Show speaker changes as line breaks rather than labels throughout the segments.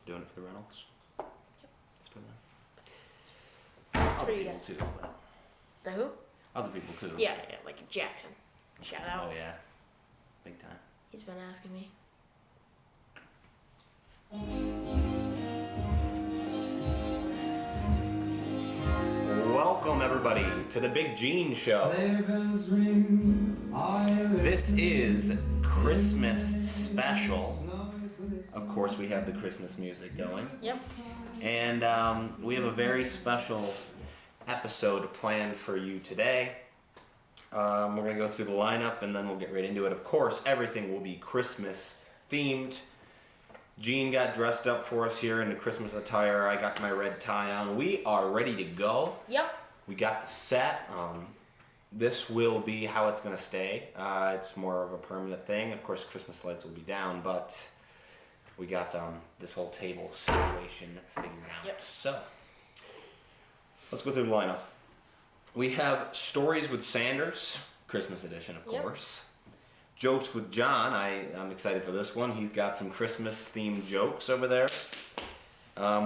Doing it for the Reynolds.
Yep.
It's for them.
It's
Other
for you
people
guys.
too, but
The who?
other people too.
Yeah, like Jackson. Shout out.
Oh yeah, big time.
He's been asking me.
Welcome everybody to the Big Gene Show. This is Christmas special. Of course, we have the Christmas music going.
Yep.
And we have a very special episode planned for you today. We're going to go through the lineup and then we'll get right into it. Of course, everything will be Christmas themed. Gene got dressed up for us here in the Christmas attire. I got my red tie on. We are ready to go.
Yep.
We got the set. This will be how it's going to stay. It's more of a permanent thing. Of course, Christmas lights will be down, but we got this whole table situation figured out.
Yep.
So, let's go through the lineup. We have Stories with Sanders, Christmas edition, of
Yep.
course. Jokes with John. I'm excited for this one. He's got some Christmas-themed jokes over there.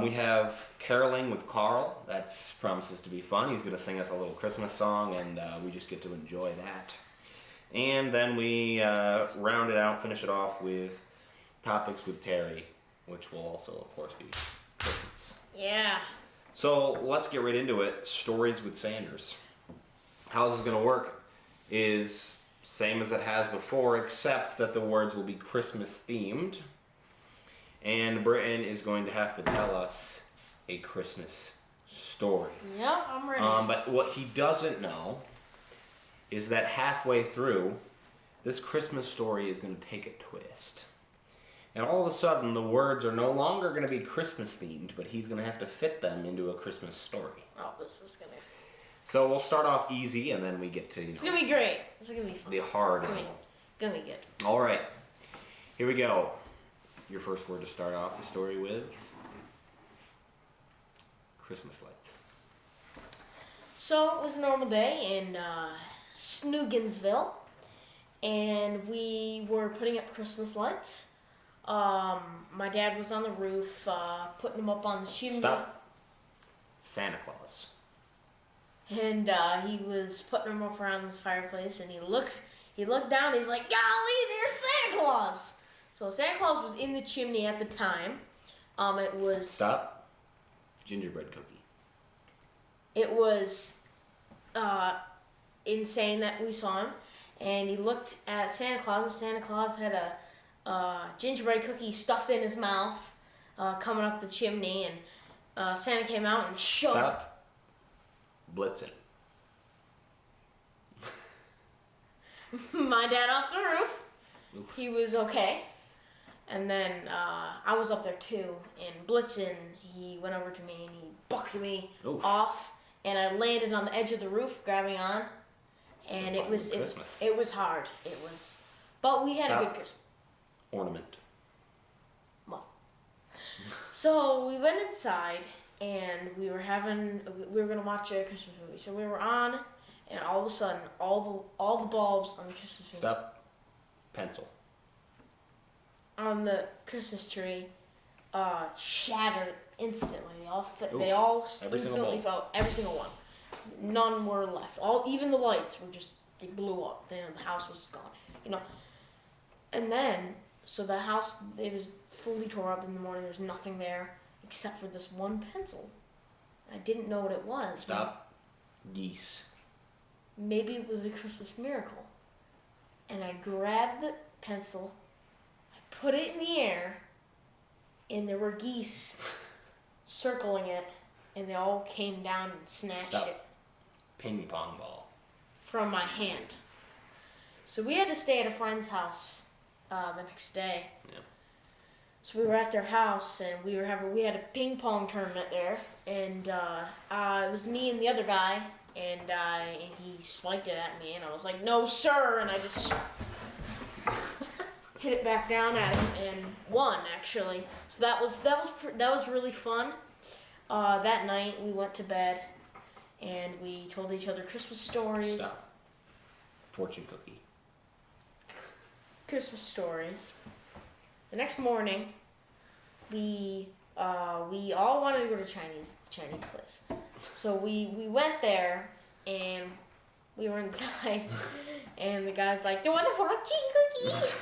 We have Caroling with Carl. That promises to be fun. He's going to sing us a little Christmas song, and we just get to enjoy that. And then we round it out, finish it off with Topics with Terry, which will also, of course, be Christmas.
Yeah.
So let's get right into it. Stories with Sanders. How this is going to work is same as it has before, except that the words will be Christmas themed. And Britton is going to have to tell us a Christmas story.
Yep, I'm ready.
But what he doesn't know is that halfway through, this Christmas story is going to take a twist. And all of a sudden, the words are no longer going to be Christmas themed, but he's going to have to fit them into a Christmas story.
Oh, this is gonna.
So we'll start off easy, and then we get to
It's gonna be great. It's gonna be fun.
the hard.
It's gonna be good.
All right, here we go. Your first word to start off the story with: Christmas lights.
So it was a normal day in Snoogansville, and we were putting up Christmas lights. My dad was on the roof, putting them up on the chimney.
Stop. Santa Claus.
And he was putting them up around the fireplace, and he looked down, he's like, golly, there's Santa Claus! So Santa Claus was in the chimney at the time. It was...
Stop. Gingerbread cookie.
It was insane that we saw him, and he looked at Santa Claus, and Santa Claus had a gingerbread cookie stuffed in his mouth, coming up the chimney, and Santa came out and shoved...
Stop. Blitzen.
my dad off the roof.
Oof.
He was okay. And then I was up there too. And Blitzen, he went over to me and he bucked me
Oof.
off. And I landed on the edge of the roof, grabbing on. And
So fun with
it
Christmas.
was hard. It was, but we had a
Stop.
good Christmas.
Ornament.
Well. So we went inside and we were gonna watch a Christmas movie. So we were on, and all of a sudden, all the bulbs on the Christmas movie.
Stop. Pencil.
On the Christmas tree shattered instantly. They
Ooh,
all
every single
instantly
bulb.
fell. Every single one. None were left. Even the lights were they blew up. The house was gone. And then, so the house, it was fully tore up in the morning. There was nothing there except for this one pencil. I didn't know what it was.
Stop. Geese.
Maybe it was a Christmas miracle. And I grabbed the pencil, I put it in the air, and there were geese circling it, and they all came down and snatched
Stop.
it
Ping pong ball.
from my hand. So we had to stay at a friend's house the next day.
Yeah.
So we were at their house, and we had a ping pong tournament there, and it was me and the other guy, and he spiked it at me, and I was like, "No, sir!" And I just hit it back down at him and won, actually. So that was really fun. That night we went to bed, and we told each other Christmas stories.
Stop. Fortune cookie.
Christmas stories. The next morning, we we all wanted to go to Chinese place. So we went there and we were inside and the guy's like, "You want a fortune cookie?"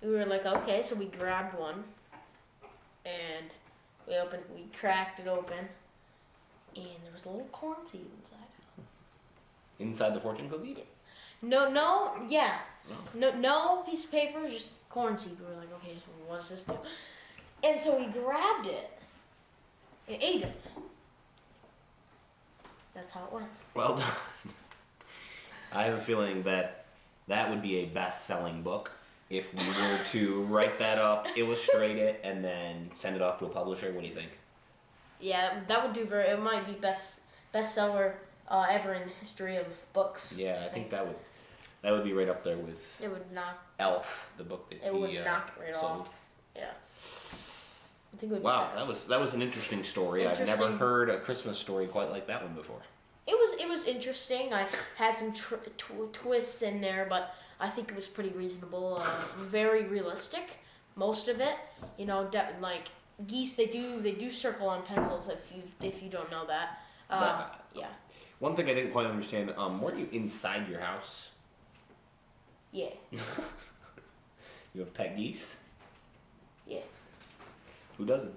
We were like, okay, so we grabbed one and we cracked it open and there was a little corn seed inside.
Inside the fortune cookie?
No, no piece of paper, just corn seed. We were like, okay, so what does this do? And so we grabbed it and ate it. That's how it went.
Well done. I have a feeling that would be a best-selling book if we were to write that up, illustrate it, and then send it off to a publisher. What do you think?
Yeah, that would do it might be bestseller ever in the history of books.
Yeah, I think that would be right up there with
It would knock.
Elf, the book that
It would knock it right
sold.
off. Yeah. I think it would.
Wow, that was an interesting story. I've never
Interesting.
heard a Christmas story quite like that one before.
It was interesting. I had some twists in there, but I think it was pretty reasonable. Very realistic, most of it. You know, like geese, they do circle on pencils. If you don't know that. Yeah.
One thing I didn't quite understand. Weren't you inside your house?
Yeah.
You have pet geese?
Yeah.
Who doesn't?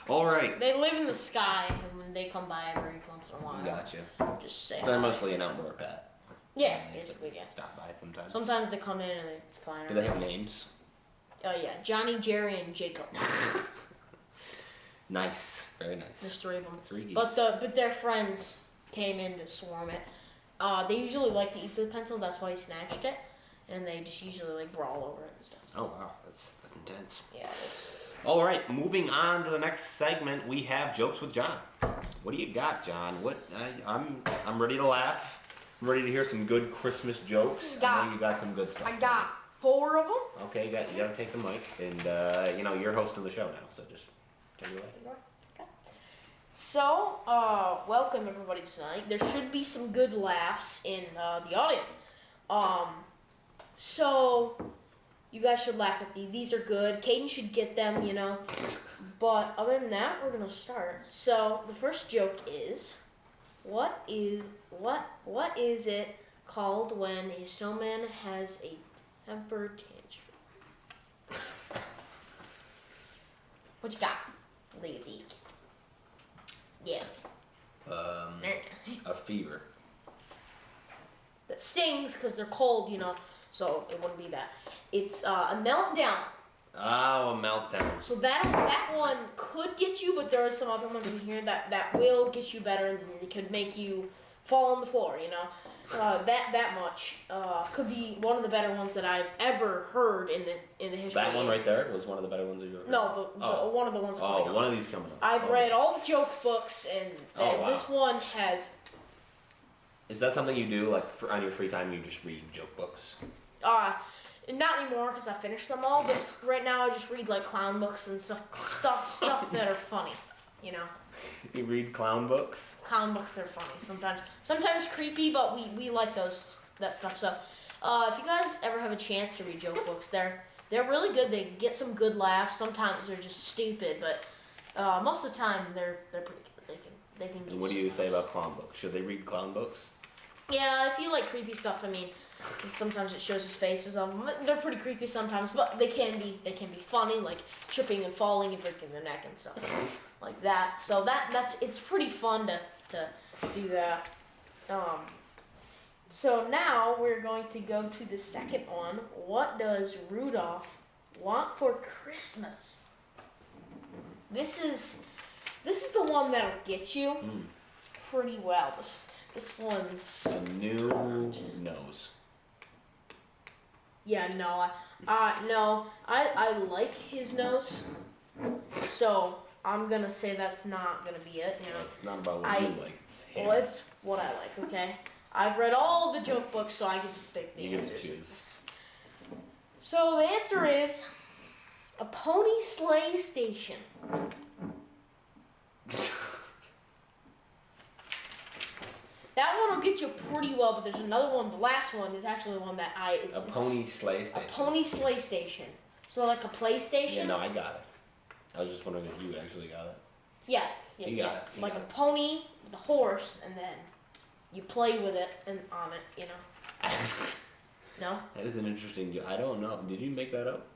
All right.
They live in the sky, and when they come by every once in a while.
Gotcha.
Just say.
So they're
hi.
mostly an outdoor pet.
Yeah,
And they
basically, yeah.
Stop by sometimes.
Sometimes they come in and they fly
Do
around.
they have names?
Oh yeah, Johnny, Jerry, and Jacob.
Nice. Very
There's
nice.
3 of them.
3 geese.
But their friends came in to swarm it. They usually like to eat the pencil. That's why he snatched it, and they just usually like brawl over it and stuff.
Oh wow, that's intense.
Yeah. It's,
All right, moving on to the next segment, we have jokes with John. What do you got, John? I'm ready to laugh. I'm ready to hear some good Christmas jokes. I know you got some good stuff.
I got 4 of them.
Okay, you gotta take the mic, and you're hosting the show now, so just take it away.
So, welcome everybody tonight. There should be some good laughs in the audience. So you guys should laugh at these. These are good. Caden should get them, But other than that, we're gonna start. So the first joke is, what is it called when a snowman has a temper tantrum? What you got? Leave the. Yeah.
A fever.
That stings because they're cold, so it wouldn't be that. It's a meltdown.
Oh, a meltdown.
So that one could get you, but there are some other ones in here that will get you better, and it could make you fall on the floor. That much could be one of the better ones that I've ever heard in the history.
That one right there was one of the better ones that you ever heard.
No, one of the ones coming up.
One of these coming up.
I've read all the joke books, and
Oh, wow.
this one has.
Is that something you do, like, on your free time, you just read joke books?
Not anymore because I finished them all. But right now I just read like clown books and stuff that are funny.
You read clown books?
Clown books, they're funny sometimes creepy, but we like that stuff. So if you guys ever have a chance to read joke books, they're really good. They get some good laughs. Sometimes they're just stupid, but most of the time they're pretty good. They can give
And what do
some
you say
laughs.
about clown books? Should they read clown books?
Yeah, if you like creepy stuff, sometimes it shows his faces on them. They're pretty creepy sometimes, but they can be funny, like tripping and falling and breaking their neck and stuff like that. So it's pretty fun to do that. So now we're going to go to the second one. What does Rudolph want for Christmas? This is the one that'll get you pretty well. This one's
A new nose.
yeah, no, I like his nose, so I'm gonna say that's not gonna be it.
It's not about what you like, it's him.
Well, it's what I like. Okay, I've read all the joke books, so I get to pick the
You get to
answers.
choose.
So the answer is a pony sleigh station. That one will get you pretty well, but there's another one. The last one is actually one that
A pony sleigh
a
station.
pony sleigh station. So like a PlayStation.
Yeah, no, I got it. I was just wondering if you actually got it.
Yeah.
You got it. You
Like
got
a pony with a horse, and then you play with it and on it. You know.
it.
No.
That is an interesting. I don't know. Did you make that up?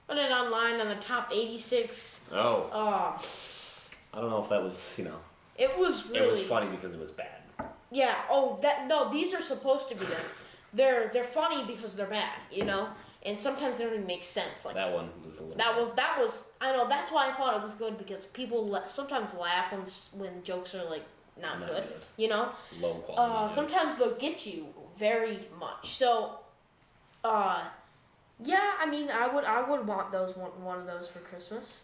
Put it online on the top 86.
Oh.
Oh.
I don't know if that was, you know.
It was really.
It was funny because it was bad.
Yeah. Oh, no. These are supposed to be them. They're funny because they're bad. You know. And sometimes they don't even make sense. Like
That one was a little.
that was. I know. That's why I thought it was good because people sometimes laugh when jokes are like not good. You know.
Low quality. jokes.
Sometimes they'll get you very much. So, yeah. I mean, I would want those one of those for Christmas.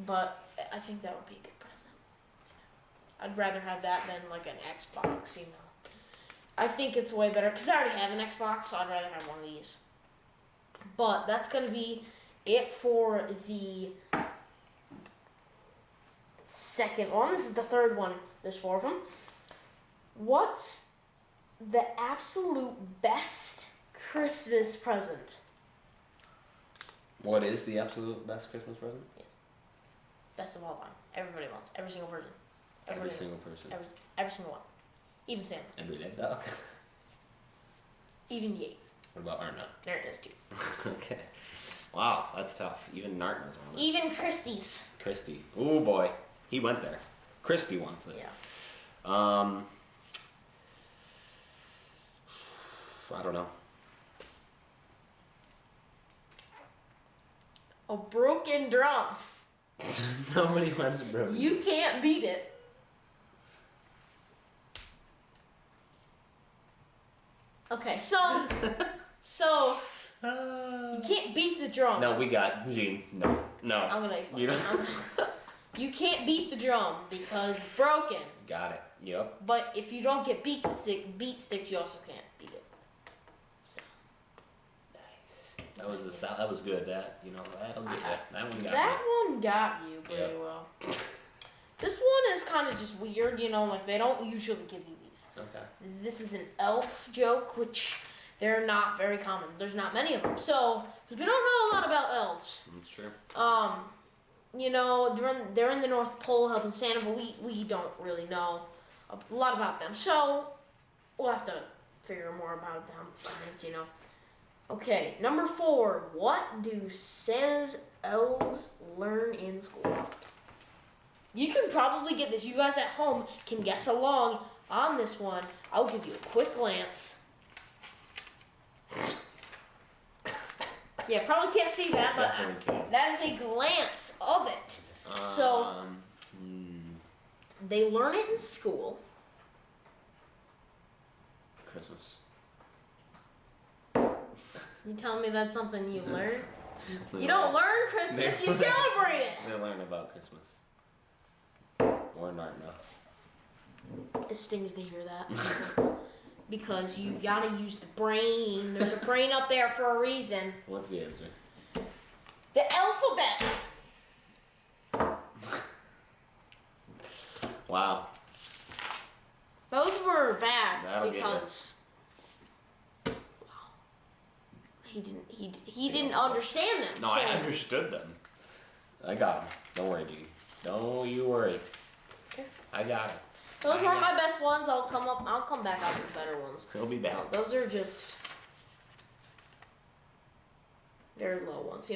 But I think that would be a good present. I'd rather have that than like an Xbox. You know. I think it's way better because I already have an Xbox, so I'd rather have one of these. But that's going to be it for the second one. This is the third one. There's 4 of them. What's the absolute best Christmas present?
What is the absolute best Christmas present?
Yes. Best of all time. Everybody wants. Every single person.
Every single person.
Every single one. Even Sam.
Every dead dog.
Even Yave.
What about Arna?
There it is too.
Okay. Wow, that's tough. Even Nart knows one.
Even Christie's.
Christy. Oh boy, he went there. Christy wants it.
Yeah.
I don't know.
A broken drum.
Nobody wants a broken.
You can't beat it. Okay, so you can't beat the drum.
No, we got Gene. No.
I'm gonna explain.
You don't.
You can't beat the drum because it's broken.
Got it. Yep.
But if you don't get beat sticks, you also can't beat it.
Nice. That was good. That'll get you. That one got
That one got you pretty
Yep.
well. This one is kind of just weird, like they don't usually give you these.
Okay.
This is an elf joke, which they're not very common. There's not many of them. So, we don't know a lot about elves.
That's true.
They're in the North Pole helping Santa, but we don't really know a lot about them. So, we'll have to figure more about them science, Okay, number 4. What do Santa's elves learn in school? You can probably get this. You guys at home can guess along on this one. I'll give you a quick glance. Yeah, probably can't see that, but
Definitely can.
that is a glance of it. So they learn it in school.
Christmas.
You telling me that's something you learn? You don't learn Christmas, you celebrate it.
They learn about Christmas. Or Nartna.
It stings to hear that. Because you gotta use the brain. There's a brain up there for a reason.
What's the answer?
The alphabet.
Wow.
Those were bad
That'll get
because he didn't understand them.
No,
so
I understood them. I got them. Don't worry, dude. Don't you worry.
Okay.
I got it.
Those weren't my best ones. I'll come back up with better ones.
He'll be back.
Those are just very low ones,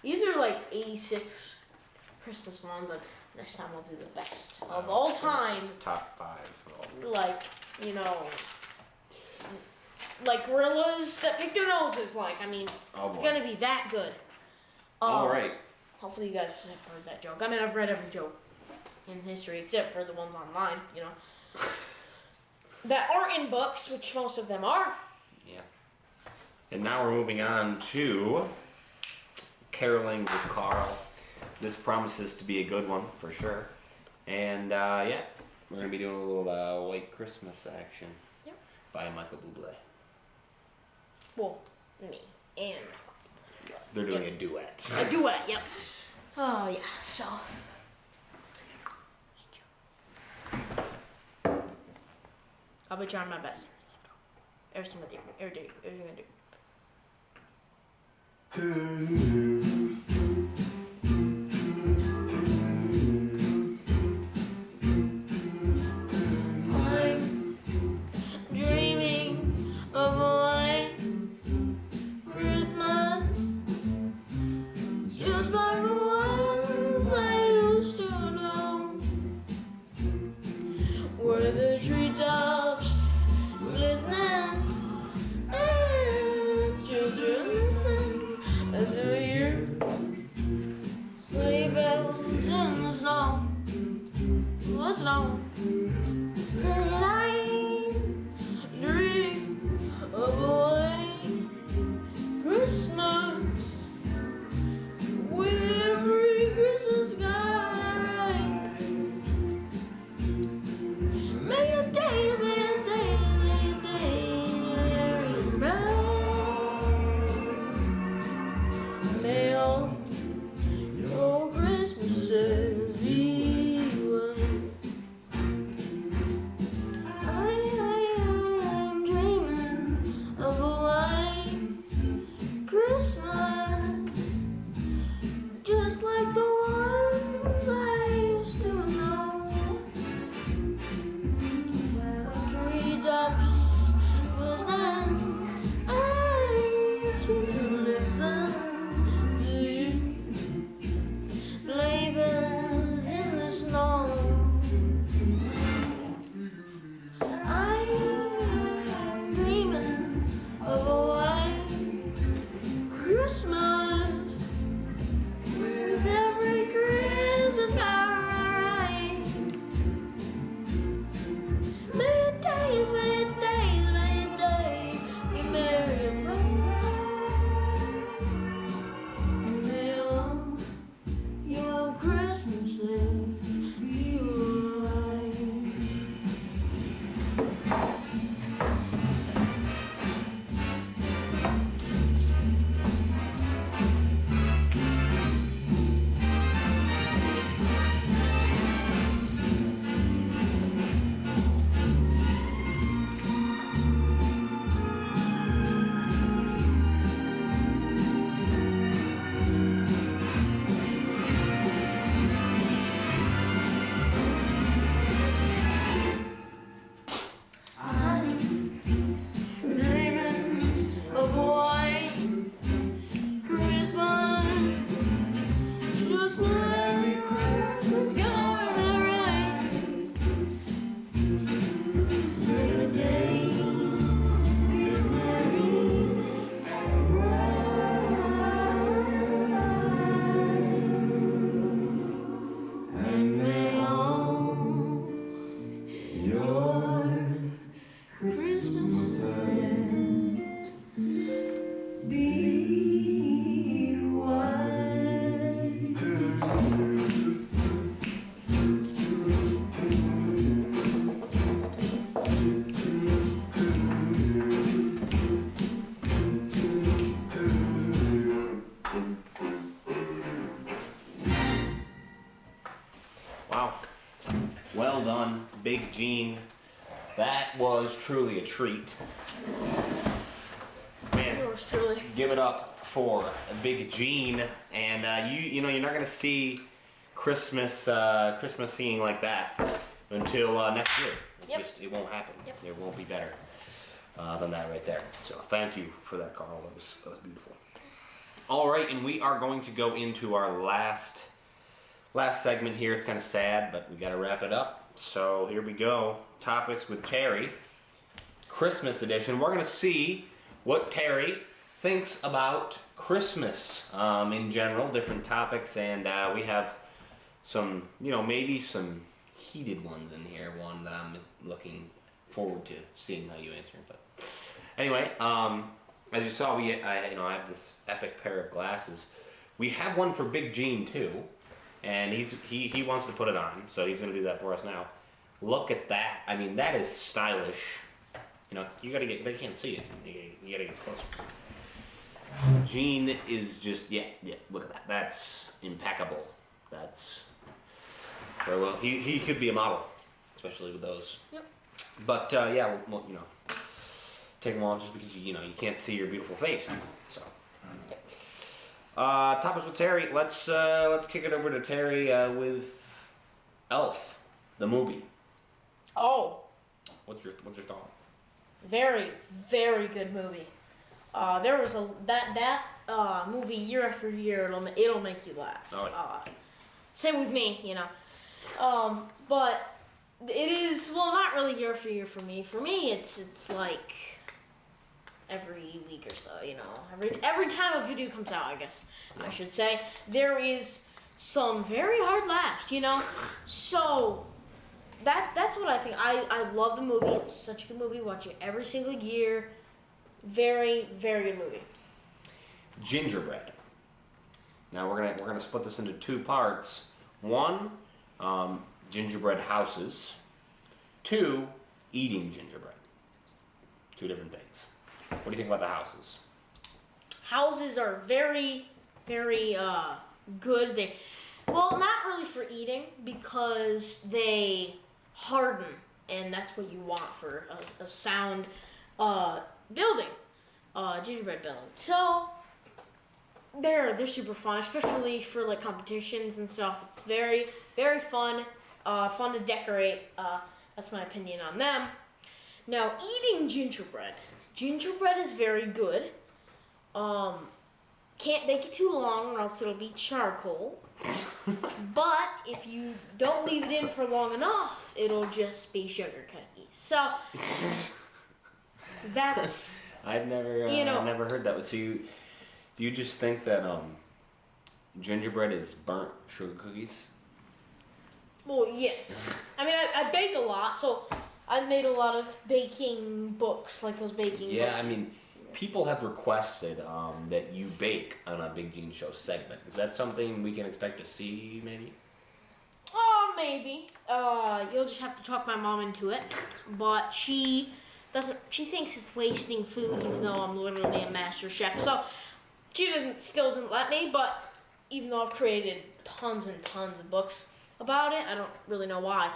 These are like 86 Christmas ones. And next time I'll do the best of all time.
Top 5.
Like, like gorillas that pick their noses.
Oh,
It's
boy.
gonna be that good.
All right.
Hopefully you guys have heard that joke. I've read every joke in history except for the ones online, that aren't in books, which most of them are.
Yeah. And now we're moving on to Caroling with Carl. This promises to be a good one for sure. And yeah, we're gonna be doing a little White Christmas action.
Yep.
By Michael Bublé.
Well, me and
They're doing a duet.
a duet. Yep. Oh yeah. So. I'll be trying my best. Everything with you. Everything gonna do. I'm dreaming of a white Christmas, just like the ones I used to know, where the treetops glistening and children sing as they hear sleigh bells in the snow. The snow. Say I dream of a white Christmas, with every Christmas card. May your days, may your days, may your days be bright. May all your Christmases be white. I'm dreaming of a white Christmas, just like the ones I used to know. Treetops listen and children listen to you. Sleigh bells in the snow. I'm dreaming of a white Christmas, with every Christmas card. May your days, may your days, may your days be merry and bright. May all your Christmases be white. Dreaming of a white Christmas, just like Christmas card right. May your days be merry and bright, and may all your Christmas be white.
Wow. Well done, Big Gene. That was truly a treat. Man,
Yours truly.
give it up for Big Gene. And you know, you're not gonna see Christmas singing like that until next year.
Yep.
It won't happen.
Yep.
It won't be better than that right there. So thank you for that, Carl. That was beautiful. All right, and we are going to go into our last segment here. It's kind of sad, but we got to wrap it up. So here we go. Topics with Terry, Christmas edition. We're going to see what Terry thinks about Christmas in general, different topics, and we have some, maybe some heated ones in here. One that I'm looking forward to seeing how you answer. But anyway, as you saw, I have this epic pair of glasses. We have one for Big Gene too, and he wants to put it on, so he's going to do that for us now. Look at that! I mean, that is stylish. You gotta get, but you can't see it. You gotta get closer. Gene is just yeah. Look at that. That's impeccable. That's very well. He could be a model, especially with those.
Yep.
But yeah, well, take them off just because you can't see your beautiful face. So.
Yep.
Topics with Terry. Let's kick it over to Terry with Elf, the movie.
Oh,
What's your thought?
very, very good movie. There was that movie year after year. It'll make you laugh.
Oh, yeah.
Same with me, you know. But it is not really year after year for me. For me, it's like every week or so, you know. Every time a video comes out, I guess I should say, there is some very hard laughs, you know. So that's what I think. I love the movie. It's such a good movie. Watch it every single year. Very, very good movie.
Gingerbread. Now we're gonna split this into two parts. One, gingerbread houses. Two, eating gingerbread. Two different things. What do you think about the houses?
Houses are very, very good. Not really for eating because they harden, and that's what you want for a sound building, gingerbread building. So they're super fun, especially for like competitions and stuff. It's very, very fun. Fun to decorate. That's my opinion on them. Now, eating gingerbread. Gingerbread is very good. Can't bake it too long or else it'll be charcoal. But if you don't leave it in for long enough, it'll just be sugar cookies. So that's
I've never heard that. So you just think that gingerbread is burnt sugar cookies?
Well, yes. I mean, I bake a lot, so I've made a lot of baking books, like those baking books.
Yeah, I mean, people have requested that you bake on a Big Gene Show segment. Is that something we can expect to see, maybe?
Oh, maybe. You'll just have to talk my mom into it. But she thinks it's wasting food, even though I'm literally a master chef. So she still didn't let me, but even though I've created tons and tons of books about it, I don't really know why.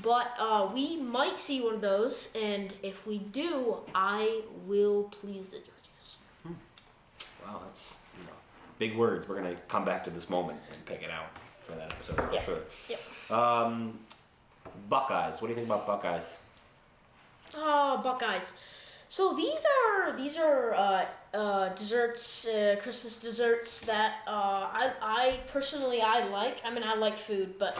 But we might see one of those, and if we do, I will please the judges.
Wow, that's big words. We're gonna come back to this moment and pick it out for that episode for sure.
Yep.
Buckeyes. What do you think about Buckeyes?
Oh, Buckeyes. So these are desserts, Christmas desserts that I personally like. I mean, I like food, but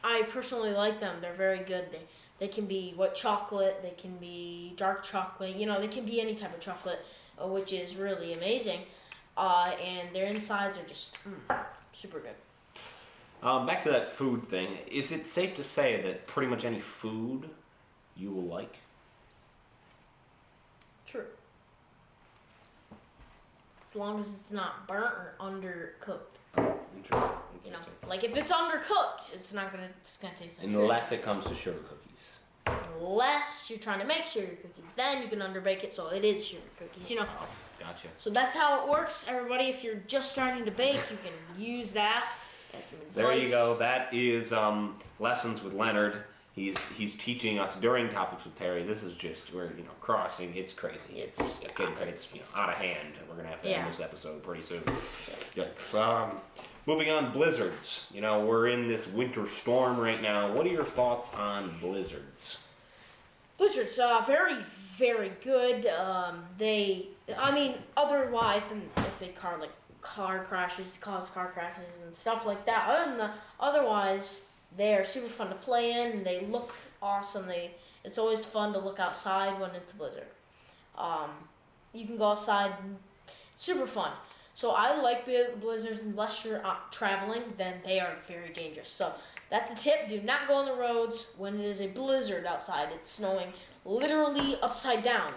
I personally like them. They're very good. They can be white chocolate. They can be dark chocolate. You know, they can be any type of chocolate, which is really amazing. And their insides are just super good.
Back to that food thing. Is it safe to say that pretty much any food you will like?
True. As long as it's not burnt or undercooked.
Interesting.
You know, like if it's undercooked, it's gonna taste like
Unless it comes to sugar cookies.
Unless you're trying to make sugar cookies, then you can underbake it so it is sugar cookies. You know.
Oh, gotcha.
So that's how it works, everybody. If you're just starting to bake, you can use that as some advice.
There you go. That is Lessons with Leonard. He's teaching us during Topics with Terry. This is just we're crossing. It's crazy. It's getting it's out of hand. We're gonna have to end this episode pretty soon. Yikes. Moving on, blizzards. We're in this winter storm right now. What are your thoughts on blizzards?
Blizzards, very, very good. Otherwise than if they cause car crashes and stuff like that. Otherwise, they're super fun to play in, and they look awesome. It's always fun to look outside when it's a blizzard. You can go outside, super fun. So I like blizzards unless you're traveling, then they are very dangerous. So that's a tip, do not go on the roads when it is a blizzard outside. It's snowing literally upside down,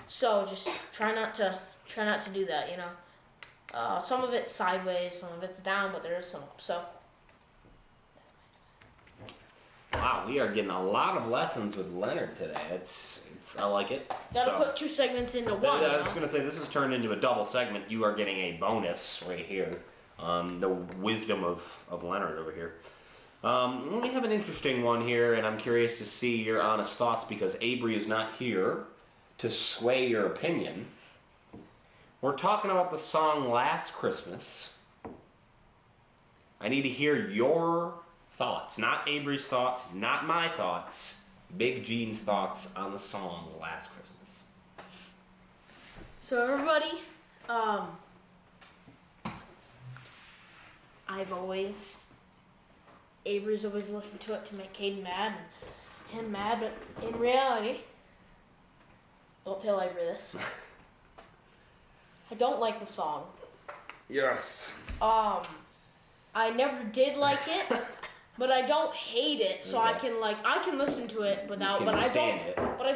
So just try not to do that, Some of it's sideways, some of it's down, but there is some up, so.
Wow, we are getting a lot of lessons with Leonard today. I like it.
Gotta put two segments into one.
I was going to say, this has turned into a double segment. You are getting a bonus right here. The wisdom of Leonard over here. We have an interesting one here, and I'm curious to see your honest thoughts because Avery is not here to sway your opinion. We're talking about the song Last Christmas. I need to hear your thoughts, not Avery's thoughts, not my thoughts. Big Gene's thoughts on the song Last Christmas.
So everybody, Avery's always listened to it to make Caden mad and him mad, but in reality, don't tell Avery this. I don't like the song.
Yes.
I never did like it, but I don't hate it, so I can listen to it without, but I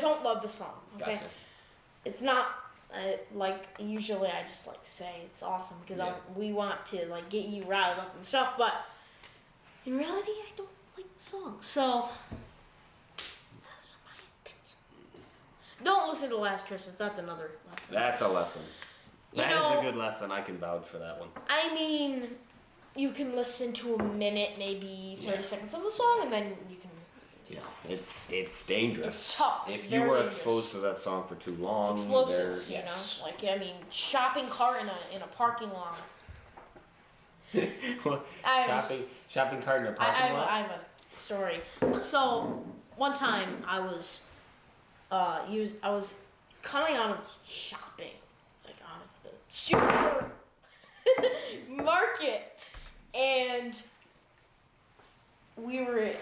don't love the song. Okay,
Gotcha.
it's not like usually I just say it's awesome because we want to get you riled up and stuff, but in reality I don't like the song. So that's my opinion. Don't listen to Last Christmas. That's another lesson.
That's a lesson. That is
know,
a good lesson. I can vouch for that one.
I mean, you can listen to a minute, maybe 30 seconds of the song, and then you can.
Yeah, it's dangerous.
It's tough. It's
if you
very
were
dangerous.
exposed to that song for too long,
It's explosive,
yes.
shopping cart in a parking lot.
shopping cart in a parking lot.
I have a story. So one time I was coming out of shopping, out of the supermarket, and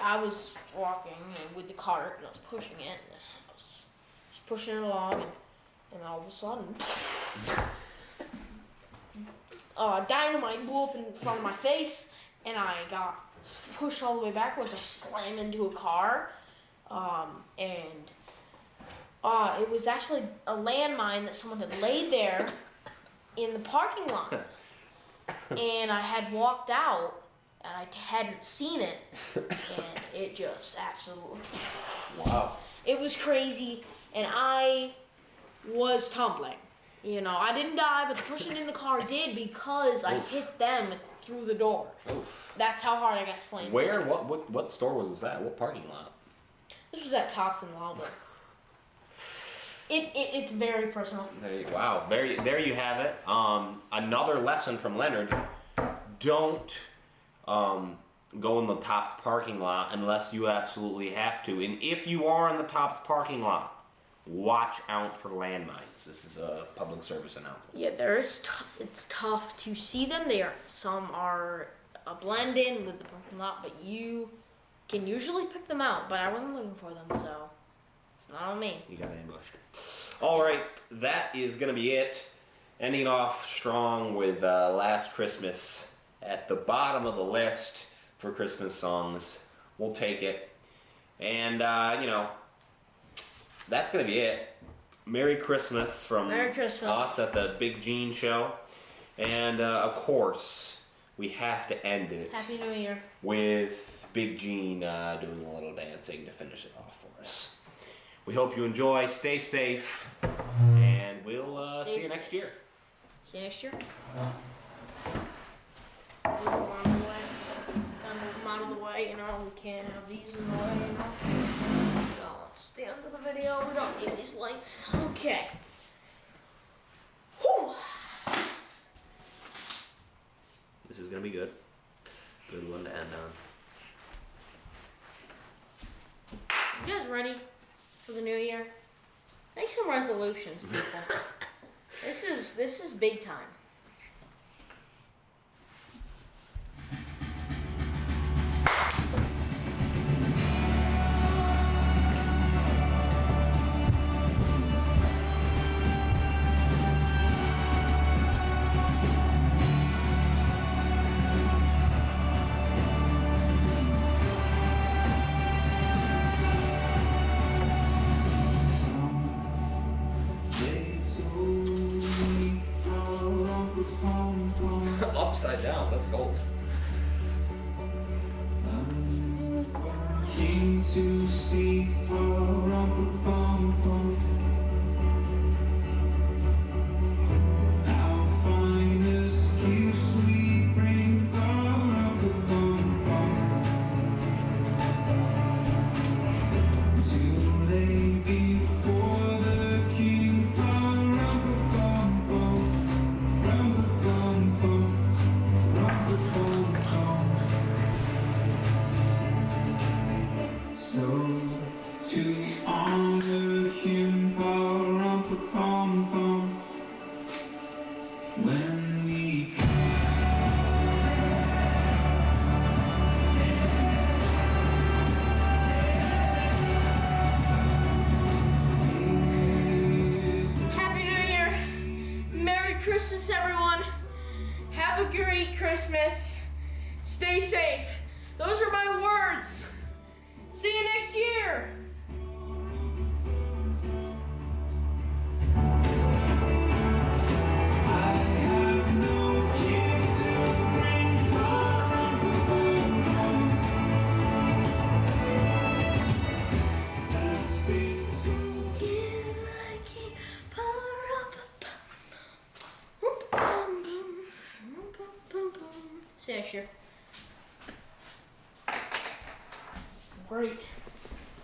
I was walking with the cart and I was pushing it, and I was just pushing it along, and all of a sudden, dynamite blew up in front of my face, and I got pushed all the way backwards. I slammed into a car, and it was actually a landmine that someone had laid there in the parking lot, and I had walked out. And I hadn't seen it, and it just absolutely...
Wow.
It was crazy, and I was tumbling. I didn't die, but the person in the car did because I hit them through the door.
Oof.
That's how hard I got slammed.
Where? What store was this at? What parking lot?
This was at Tops and Lava. It's very personal.
Wow. There you have it. Another lesson from Leonard. Don't go in the Tops parking lot unless you absolutely have to. And if you are in the Tops parking lot, watch out for landmines. This is a public service announcement.
Yeah, it's tough to see them. Some are a blend in with the parking lot, but you can usually pick them out. But I wasn't looking for them, so it's not on me.
You got ambushed. All right, that is gonna be it. Ending off strong with Last Christmas at the bottom of the list for Christmas songs. We'll take it. And, that's going to be it. Merry Christmas from us at the Big Gene Show. And, of course, we have to end it.
Happy New Year.
With Big Gene doing a little dancing to finish it off for us. We hope you enjoy. Stay safe. And we'll see you next year.
See you next year. Move them out of the way. Move them out of the way, we can't have these in the way, It's the end of the video, we don't need these lights. Okay. Whew.
This is gonna be good. Good one to end on.
You guys ready for the new year? Make some resolutions, people. This is big time.
Upside down, that's gold.
Came to see I'll find excuse we bring to lay before the king.
Have a great Christmas. Stay safe. Those are my words. See you next year.
I have no gift to bring from the that's been
Say it, sure. Great.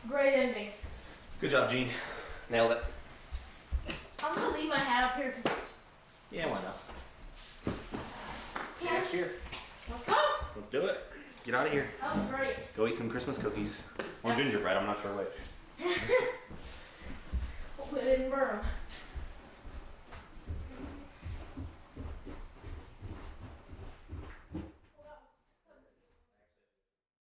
Great ending.
Good job, Gene. Nailed it.
I'm gonna leave my hat up here because.
Yeah, why not? See you next year.
Let's go.
Let's do it. Get out of here.
That was great.
Go eat some Christmas cookies. Or
Yeah.
gingerbread, I'm not sure which.
Hopefully they didn't burn 'em.